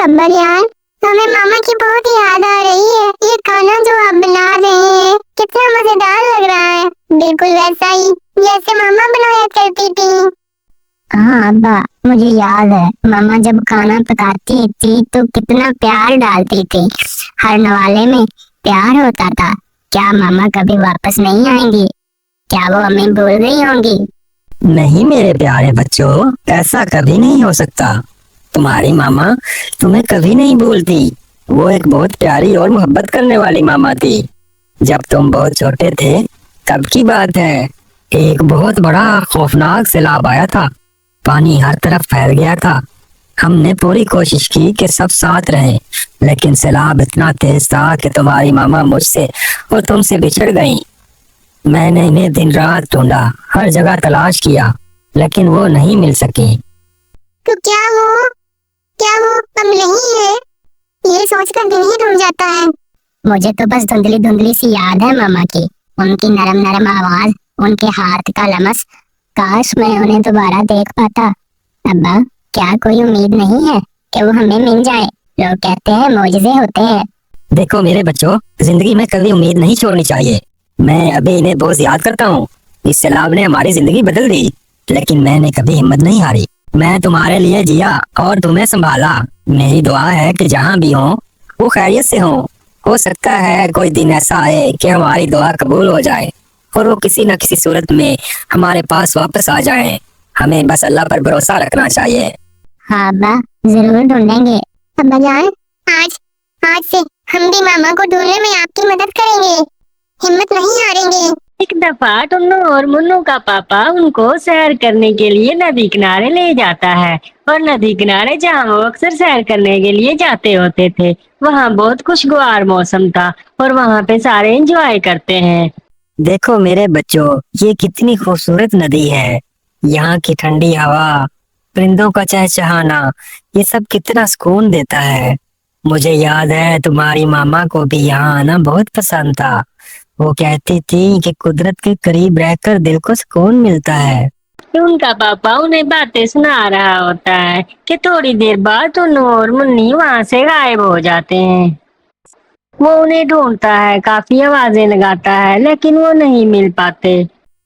अब्बा जान, हमें मामा की बहुत याद आ रही है। ये खाना जो आप बना रहे हैं कितना मजेदार लग रहा है, बिल्कुल वैसा ही जैसे मामा बनाया करती थी। हाँ अब्बा, मुझे याद है मामा जब खाना पकाती थी तो कितना प्यार डालती थी। हर नवाले में प्यार होता था। क्या मामा कभी वापस नहीं आएंगी? क्या वो हमें भूल गई होंगी? नहीं मेरे प्यारे बच्चों, ऐसा कभी नहीं हो सकता। तुम्हारी मामा तुम्हें कभी नहीं भूलती। वो एक बहुत प्यारी और मोहब्बत करने वाली मामा थी। जब तुम बहुत छोटे थे तब की बात है, एक बहुत बड़ा खौफनाक सैलाब आया था। पानी हर तरफ फैल गया था। हमने पूरी कोशिश की कि सब साथ रहें, लेकिन सैलाब इतना तेज था कि तुम्हारी मामा मुझसे और तुमसे बिछड़ गईं। मैंने इन्हें दिन रात ढूंढा, हर जगह तलाश किया, लेकिन वो नहीं मिल सकी। तो क्या वो अब नहीं है? ये सोचकर दिल ही टूट जाता है। मुझे तो बस धुंधली धुंधली सी याद है मामा की, उनकी नरम नरम आवाज, उनके हाथ का लमस। काश मैं उन्हें दोबारा देख पाता। अब्बा, क्या कोई उम्मीद नहीं है कि वो हमें मिल जाए? लोग कहते हैं मौजज़े होते हैं। देखो मेरे बच्चों, जिंदगी में कभी उम्मीद नहीं छोड़नी चाहिए। मैं अभी इन्हें बहुत याद करता हूँ। इस सैलाब ने हमारी जिंदगी बदल दी, लेकिन मैंने कभी हिम्मत नहीं हारी। मैं तुम्हारे लिए जिया और तुम्हें संभाला। मेरी दुआ है कि जहाँ भी हो वो खैरियत से हो सकता है कोई दिन ऐसा आए कि हमारी दुआ कबूल हो जाए और वो किसी न किसी सूरत में हमारे पास वापस आ जाए। हमें बस अल्लाह पर भरोसा रखना चाहिए। हाँ अब्बा, जरूर ढूंढेंगे। अब्बा जान, आज से हम भी मामा को ढूंढने में आपकी मदद करेंगे, हिम्मत नहीं हारेंगे। एक दफा टुन्नू और मुन्नू का पापा उनको सैर करने के लिए नदी किनारे ले जाता है। और नदी किनारे जहाँ वो अक्सर सैर करने के लिए जाते होते थे, वहाँ बहुत खुशगवार मौसम था और वहाँ पे सारे एंजॉय करते हैं। देखो मेरे बच्चों, ये कितनी खूबसूरत नदी है। यहाँ की ठंडी हवा, परिंदों का चहचहाना, ये सब कितना सुकून देता है। मुझे याद है तुम्हारी मामा को भी यहाँ आना बहुत पसंद था। वो कहती थी कि कुदरत के करीब रहकर दिल को सुकून मिलता है। उनका पापा उन्हें बातें सुना रहा होता है कि थोड़ी देर बाद टुन्नू और मुन्नी वहाँ से गायब हो जाते हैं। वो उन्हें ढूंढता है, काफी आवाजें लगाता है, लेकिन वो नहीं मिल पाते।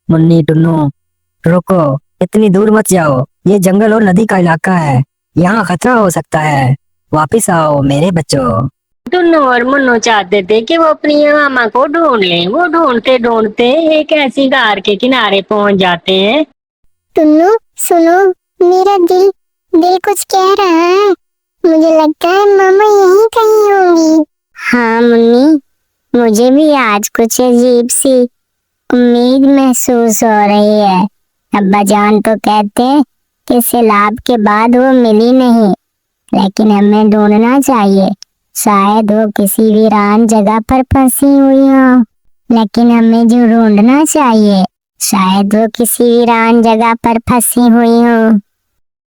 मुन्नी टुन्नू, रुको, इतनी दूर मत जाओ। ये जंगल और नदी का इलाका है, यहाँ खतरा हो सकता है। वापिस आओ मेरे बच्चों। टुन्नू और मुन्नू चाहते थे कि वो अपनी मामा को ढूंढ लें। वो ढूंढते ढूंढते एक ऐसी गार के किनारे पहुंच जाते हैं। टुन्नू सुनो, मेरा दिल कुछ कह रहा है। मुझे लगता है मामा यहीं कहीं होंगी। हाँ मुन्नी, मुझे भी आज कुछ अजीब सी उम्मीद महसूस हो रही है। अब्बा जान तो कहते हैं कि सैलाब के बाद वो मिली नहीं, लेकिन हमें ढूंढना चाहिए। शायद वो किसी वीरान जगह पर फंसी हुई हो, लेकिन हमें जो ढूंढना चाहिए, शायद वो किसी वीरान जगह पर फंसी हुई हो।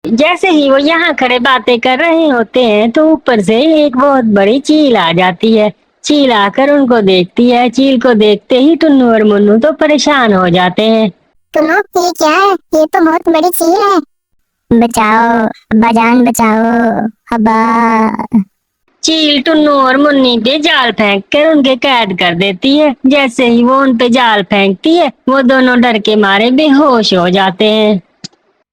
जैसे ही वो यहाँ खड़े बातें कर रहे होते हैं तो ऊपर से एक बहुत बड़ी चील आ जाती है। चील आकर उनको देखती है। चील को देखते ही टुन्नू और मुन्नू तो परेशान हो जाते हैं। टुन्नू, ये क्या है? ये तो बहुत बड़ी चील है। बचाओ अब्बा जान, बचाओ अब्बा। चील टुन्नू और मुन्नी पे जाल फेंक कर उनके कैद कर देती है। जैसे ही वो उन पे जाल फेंकती है, वो दोनों डर के मारे बेहोश हो जाते हैं।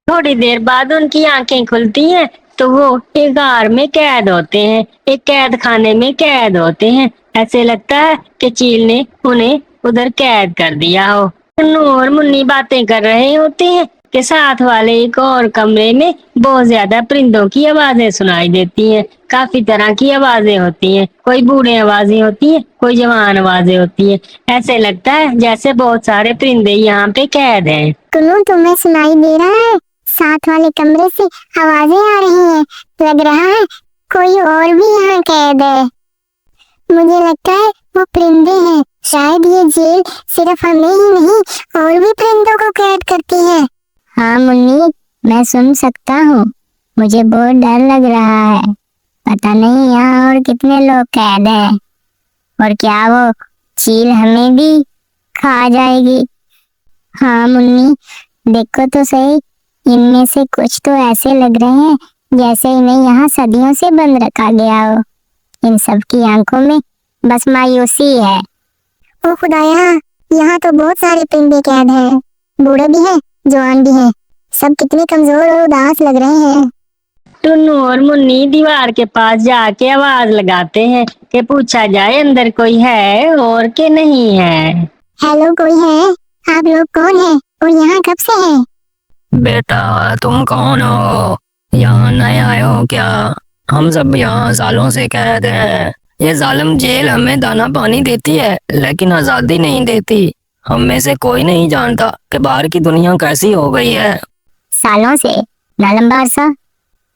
थोड़ी देर बाद उनकी आंखें खुलती हैं तो वो एक गार में कैद होते हैं, एक कैद खाने में कैद होते हैं। ऐसे लगता है कि चील ने उन्हें उधर कैद कर दिया हो। टुन्नू और मुन्नी बातें कर रहे होते हैं कि साथ वाले एक और कमरे में बहुत ज्यादा परिंदों की आवाजें सुनाई देती हैं। काफी तरह की आवाजें होती हैं, कोई बूढ़े आवाजें होती हैं, कोई जवान आवाजें होती हैं। ऐसे लगता है जैसे बहुत सारे परिंदे यहाँ पे कैद हैं। टुन्नू, तुम्हें सुनाई दे रहा है? साथ वाले कमरे से आवाजें आ रही हैं। लग रहा है कोई और भी यहाँ कैद है। मुझे लगता है वो परिंदे हैं। शायद ये जेल सिर्फ हमें ही नहीं और भी परिंदों को कैद करती है। हाँ मुन्नी, मैं सुन सकता हूँ। मुझे बहुत डर लग रहा है। पता नहीं यहाँ और कितने लोग कैद हैं, और क्या वो चील हमें भी खा जाएगी? हाँ मुन्नी, देखो तो सही, इनमें से कुछ तो ऐसे लग रहे हैं जैसे इन्हें यहाँ सदियों से बंद रखा गया हो। इन सब की आंखों में बस मायूसी है। ओ खुदाया, यहाँ तो बहुत सारे परिंदे कैद हैं, बूढ़े भी हैं, जवान भी हैं, सब कितने कमजोर और उदास लग रहे हैं। टुन्नू और मुन्नी दीवार के पास जाके आवाज लगाते हैं कि पूछा जाए अंदर कोई है और के नहीं है। हेलो, कोई है? आप लोग कौन हैं और यहाँ कब से हैं? बेटा तुम कौन हो? यहाँ नए आए हो क्या? हम सब यहाँ सालों से कैद हैं। ये जालिम जेल हमें दाना पानी देती है लेकिन आजादी नहीं देती। हम में से कोई नहीं जानता कि बाहर की दुनिया कैसी हो गई है। सालों से? ना लंबा अरसा।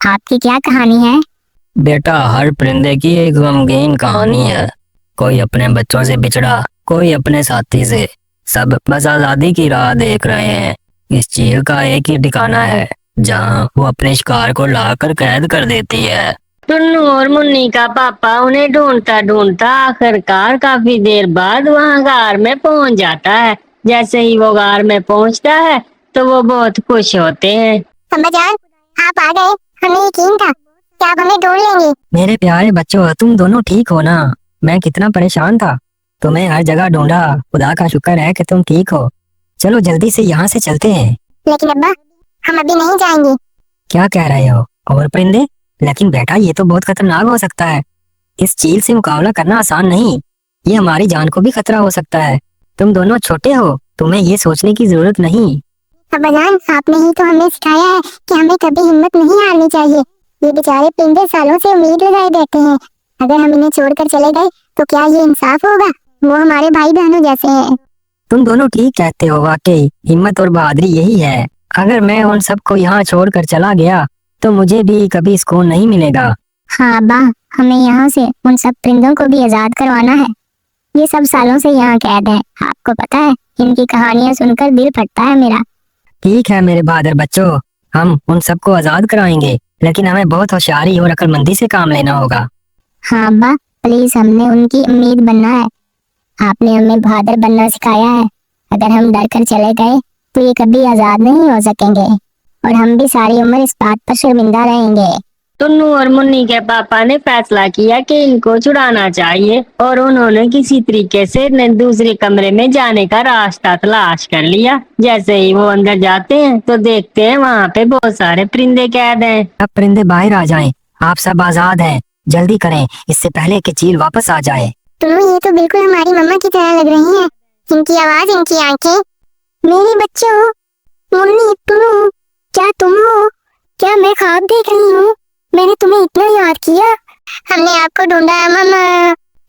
आपकी क्या कहानी है? बेटा हर परिंदे की एक गमगीन कहानी है। कोई अपने बच्चों से बिछड़ा, कोई अपने साथी से, सब बस आजादी की राह देख रहे हैं। इस चील का एक ही ठिकाना है जहाँ वो अपने शिकार को लाकर कैद कर देती है। टुन्नू और मुन्नी का पापा उन्हें ढूंढता ढूंढता आखिरकार काफी देर बाद वहाँ गार में पहुंच जाता है। जैसे ही वो गार में पहुंचता है तो वो बहुत खुश होते हैं। अम्मा जान, आप आ गए। हमें यकीन था कि आप हमें ढूंढ लेंगे। मेरे प्यारे बच्चों, तुम दोनों ठीक हो ना? मैं कितना परेशान था, तुम्हें हर जगह ढूंढा। खुदा का शुक्र है कि तुम ठीक हो। चलो जल्दी से यहाँ से चलते हैं। लेकिन अब्बा, हम अभी नहीं जाएंगे। क्या कह रहे हो? और परिंदे? लेकिन बेटा ये तो बहुत खतरनाक हो सकता है। इस चील से मुकाबला करना आसान नहीं, ये हमारी जान को भी खतरा हो सकता है। तुम दोनों छोटे हो, तुम्हें ये सोचने की जरूरत नहीं। अब्बा जान, आपने ही तो हमें सिखाया है कि हमें कभी हिम्मत नहीं हारनी चाहिए। ये बेचारे परिंदे सालों से उम्मीद लगाए बैठे हैं। अगर हम इन्हें छोड़कर चले गए तो क्या ये इंसाफ होगा? वो हमारे भाई बहनों जैसे हैं। तुम दोनों ठीक कहते हो, वाकई हिम्मत और बहादुरी यही है। अगर मैं उन सबको यहाँ छोड़कर चला गया तो मुझे भी कभी सुकून नहीं मिलेगा। हाँ अब्बा, हमें यहाँ से उन सब परिंदों को भी आजाद करवाना है। ये सब सालों से यहाँ कैद है, आपको पता है। इनकी कहानियाँ सुनकर दिल फटता है मेरा। ठीक है मेरे बहादुर बच्चों, हम उन सबको आजाद कराएंगे, लेकिन हमें बहुत होशियारी और अक्लमंदी से काम लेना होगा। हाँ अब्बा, प्लीज, हमने उनकी उम्मीद बनना है। आपने हमें बहादुर बनना सिखाया है। अगर हम डर कर चले गए तो ये कभी आजाद नहीं हो सकेंगे और हम भी सारी उम्र इस बात पर शर्मिंदा रहेंगे। टुन्नू और मुन्नी के पापा ने फैसला किया कि इनको छुड़ाना चाहिए और उन्होंने किसी तरीके से दूसरे कमरे में जाने का रास्ता तलाश कर लिया। जैसे ही वो अंदर जाते हैं तो देखते हैं वहाँ पे बहुत सारे परिंदे कैद हैं। अब परिंदे बाहर आ जाएं, आप सब आजाद हैं। जल्दी करें, इससे पहले कि चील वापस आ जाए। टुन्नू, ये तो बिल्कुल हमारी मम्मा की तरह लग रही हैं। इनकी आवाज, इनकी आंखें। मेरे बच्चों, मुन्नी, टुन्नू, क्या तुम हो? क्या मैं ख्वाब देख रही हूँ? मैंने तुम्हें इतना याद किया। हमने आपको ढूंढा मम्मा।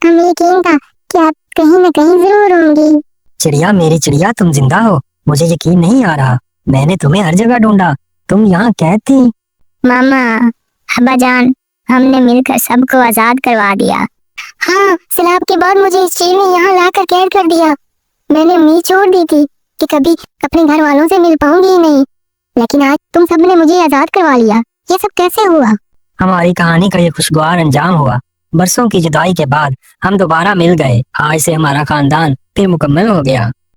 हमें यकीन था कि आप कहीं न कहीं जरूर होंगी। चिड़िया, मेरी चिड़िया, तुम जिंदा हो? मुझे यकीन नहीं आ रहा। मैंने तुम्हें हर जगह ढूंढा, तुम यहाँ कैद थी। मामा, अब्बा जान, हमने मिलकर सबको आजाद करवा दिया। हाँ, सैलाब के बाद मुझे इस चील ने यहाँ लाकर कैद कर दिया। मैंने उम्मीद छोड़ दी थी कि कभी अपने घर वालों से मिल पाऊंगी ही नहीं, लेकिन आज तुम सबने मुझे आजाद करवा लिया। ये सब कैसे हुआ? हमारी कहानी का ये खुशगवार अंजाम हुआ। बरसों की जुदाई के बाद हम दोबारा मिल गए। आज से हमारा खानदान फिर मुकम्मल हो गया।